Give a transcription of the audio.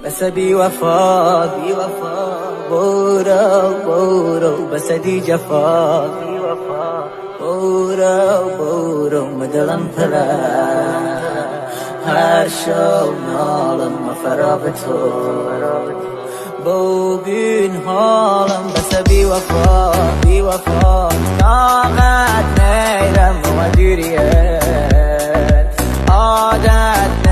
بس بی وفا برو بس دی جفا برو مدلم پلا هر شو نالم مفراب تو ببین حالم بس بی وفا طاقت نیرم و مدیریت عادت